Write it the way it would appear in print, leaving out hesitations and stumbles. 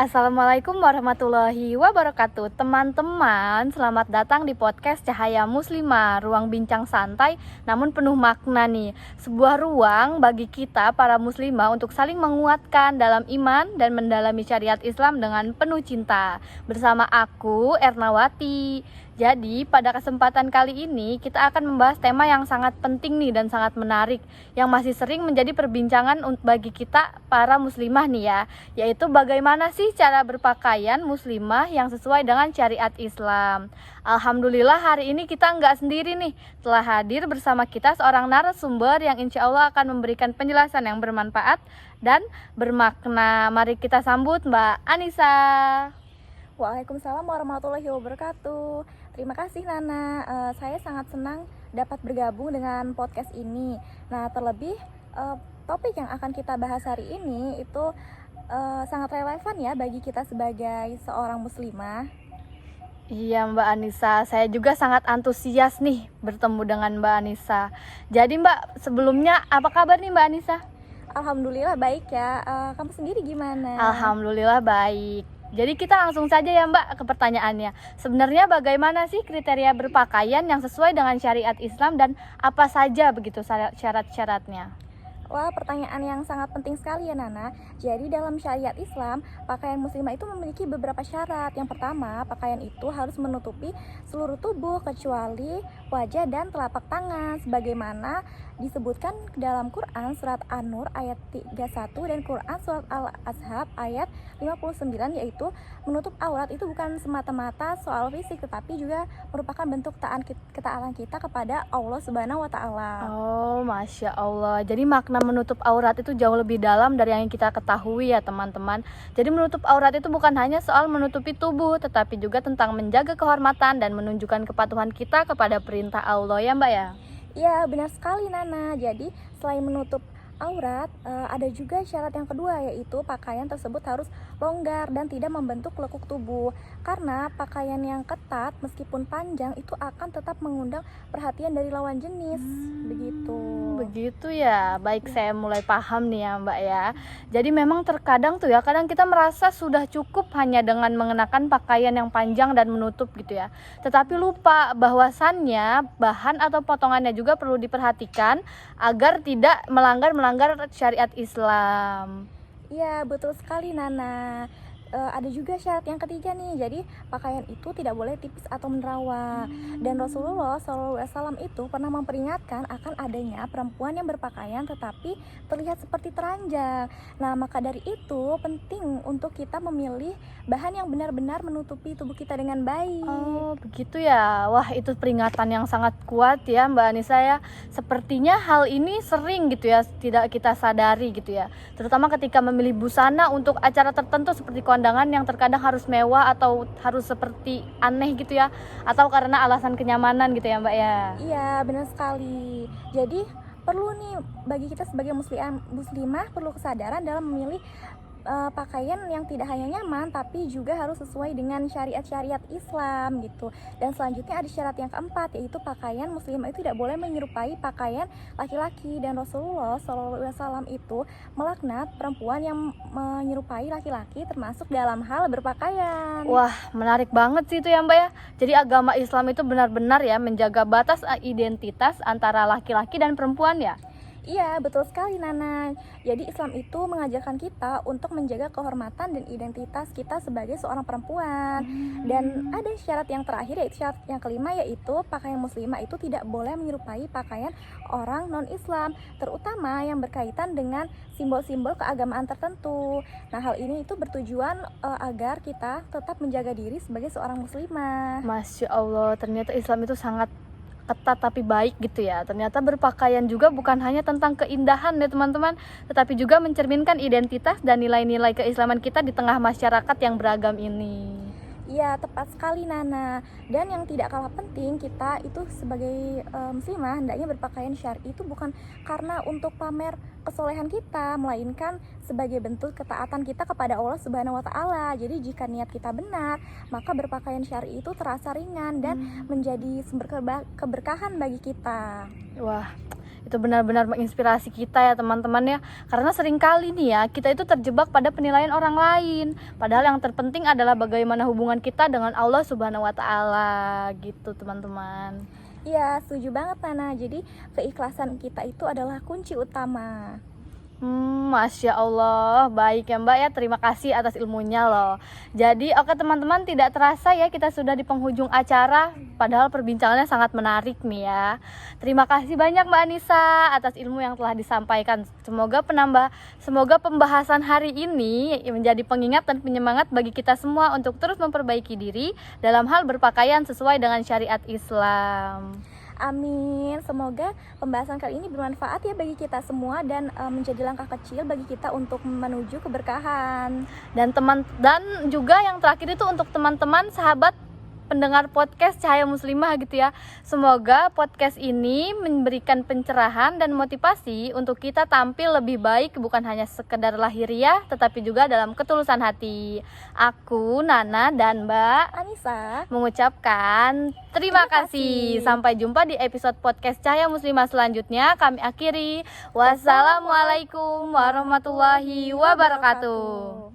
Assalamualaikum warahmatullahi wabarakatuh. Teman-teman, selamat datang di podcast Cahaya Muslimah, ruang bincang santai namun penuh makna nih. Sebuah ruang bagi kita para muslimah untuk saling menguatkan dalam iman dan mendalami syariat Islam dengan penuh cinta. Bersama aku, Ernawati. Jadi, pada kesempatan kali ini kita akan membahas tema yang sangat penting nih dan sangat menarik, yang masih sering menjadi perbincangan bagi kita para muslimah nih ya, yaitu bagaimana sih cara berpakaian muslimah yang sesuai dengan syariat Islam. Alhamdulillah hari ini kita nggak sendiri nih, telah hadir bersama kita seorang narasumber yang insya Allah akan memberikan penjelasan yang bermanfaat dan bermakna. Mari kita sambut Mbak Anissa. Waalaikumsalam warahmatullahi wabarakatuh. Terima kasih Nana. Saya sangat senang dapat bergabung dengan podcast ini. Nah, terlebih topik yang akan kita bahas hari ini itu sangat relevan ya bagi kita sebagai seorang muslimah. Iya Mbak Anissa, saya juga sangat antusias nih bertemu dengan Mbak Anissa. Jadi Mbak, sebelumnya apa kabar nih Mbak Anissa? Alhamdulillah baik ya. Kamu sendiri gimana? Alhamdulillah baik. Jadi kita langsung saja ya Mbak ke pertanyaannya. Sebenarnya bagaimana sih kriteria berpakaian yang sesuai dengan syariat Islam dan apa saja begitu syarat-syaratnya? Wah, pertanyaan yang sangat penting sekali ya Nana. Jadi dalam syariat Islam, pakaian muslimah itu memiliki beberapa syarat. Yang pertama, pakaian itu harus menutupi seluruh tubuh kecuali wajah dan telapak tangan, sebagaimana disebutkan dalam Quran surat An-Nur ayat 31 dan Quran surat Al-Ahzab ayat 59, yaitu menutup aurat itu bukan semata-mata soal fisik, tetapi juga merupakan bentuk ketaatan kita kepada Allah Subhanahu wa Ta'ala. Oh, Masya Allah. Jadi makna menutup aurat itu jauh lebih dalam dari yang kita ketahui ya teman-teman. Jadi menutup aurat itu bukan hanya soal menutupi tubuh, tetapi juga tentang menjaga kehormatan dan menunjukkan kepatuhan kita kepada perintah Allah ya Mbak ya. Iya, benar sekali Nana. Jadi selain menutup aurat, ada juga syarat yang kedua, yaitu pakaian tersebut harus longgar dan tidak membentuk lekuk tubuh. Karena pakaian yang ketat meskipun panjang itu akan tetap mengundang perhatian dari lawan jenis. Begitu ya. Baik, saya mulai paham nih ya Mbak ya. Jadi memang terkadang tuh ya, kadang kita merasa sudah cukup hanya dengan mengenakan pakaian yang panjang dan menutup gitu ya. Tetapi lupa bahwasannya bahan atau potongannya juga perlu diperhatikan agar tidak melanggar syariat Islam. Iya, betul sekali Nana. Ada juga syarat yang ketiga nih. Jadi pakaian itu tidak boleh tipis atau menerawang. Dan Rasulullah SAW itu pernah memperingatkan akan adanya perempuan yang berpakaian tetapi terlihat seperti teranjang. Nah, maka dari itu penting untuk kita memilih bahan yang benar-benar menutupi tubuh kita dengan baik. Oh, begitu ya. Wah, itu peringatan yang sangat kuat ya Mbak Anissa ya. Sepertinya hal ini sering gitu ya tidak kita sadari gitu ya. Terutama ketika memilih busana untuk acara tertentu seperti kondangan yang terkadang harus mewah atau harus seperti aneh gitu ya, atau karena alasan kenyamanan gitu ya Mbak ya. Iya, benar sekali. Jadi perlu nih bagi kita sebagai muslimah perlu kesadaran dalam memilih pakaian yang tidak hanya nyaman tapi juga harus sesuai dengan syariat-syariat Islam gitu. Dan selanjutnya ada syarat yang keempat, yaitu pakaian muslimah itu tidak boleh menyerupai pakaian laki-laki. Dan Rasulullah SAW itu melaknat perempuan yang menyerupai laki-laki termasuk dalam hal berpakaian. Wah, menarik banget sih itu ya Mbak ya. Jadi agama Islam itu benar-benar ya menjaga batas identitas antara laki-laki dan perempuan ya. Iya, betul sekali Nana. Jadi Islam itu mengajarkan kita untuk menjaga kehormatan dan identitas kita sebagai seorang perempuan. Dan ada syarat yang terakhir, yaitu syarat yang kelima, yaitu pakaian muslimah itu tidak boleh menyerupai pakaian orang non-Islam, terutama yang berkaitan dengan simbol-simbol keagamaan tertentu. Nah, hal ini itu bertujuan agar kita tetap menjaga diri sebagai seorang muslimah. Masya Allah, ternyata Islam itu sangat ketat tapi baik gitu ya. Ternyata berpakaian juga bukan hanya tentang keindahan ya teman-teman, tetapi juga mencerminkan identitas dan nilai-nilai keislaman kita di tengah masyarakat yang beragam ini. Iya, tepat sekali Nana. Dan yang tidak kalah penting, kita itu sebagai muslimah hendaknya berpakaian syar'i itu bukan karena untuk pamer kesolehan kita, melainkan sebagai bentuk ketaatan kita kepada Allah Subhanahu wa Ta'ala. Jadi jika niat kita benar, maka berpakaian syar'i itu terasa ringan dan menjadi sumber keberkahan bagi kita. Wah, Itu benar-benar menginspirasi kita ya teman-teman ya. Karena seringkali nih ya, kita itu terjebak pada penilaian orang lain. Padahal yang terpenting adalah bagaimana hubungan kita dengan Allah Subhanahu wa taala gitu, teman-teman. Iya, setuju banget Nana. Jadi keikhlasan kita itu adalah kunci utama. Masya Allah, baik ya Mbak ya, terima kasih atas ilmunya loh. Jadi oke teman-teman, tidak terasa ya kita sudah di penghujung acara. Padahal perbincangannya sangat menarik nih ya. Terima kasih banyak Mbak Anissa atas ilmu yang telah disampaikan. Semoga pembahasan hari ini menjadi pengingat dan penyemangat bagi kita semua untuk terus memperbaiki diri dalam hal berpakaian sesuai dengan syariat Islam. Amin. Semoga pembahasan kali ini bermanfaat ya bagi kita semua dan menjadi langkah kecil bagi kita untuk menuju keberkahan. Dan juga yang terakhir itu untuk teman-teman sahabat pendengar podcast Cahaya Muslimah gitu ya. Semoga podcast ini memberikan pencerahan dan motivasi untuk kita tampil lebih baik, bukan hanya sekedar lahiriah tetapi juga dalam ketulusan hati. Aku Nana dan Mbak Anissa mengucapkan terima kasih. Sampai jumpa di episode podcast Cahaya Muslimah selanjutnya. Kami akhiri. Wassalamualaikum warahmatullahi wabarakatuh.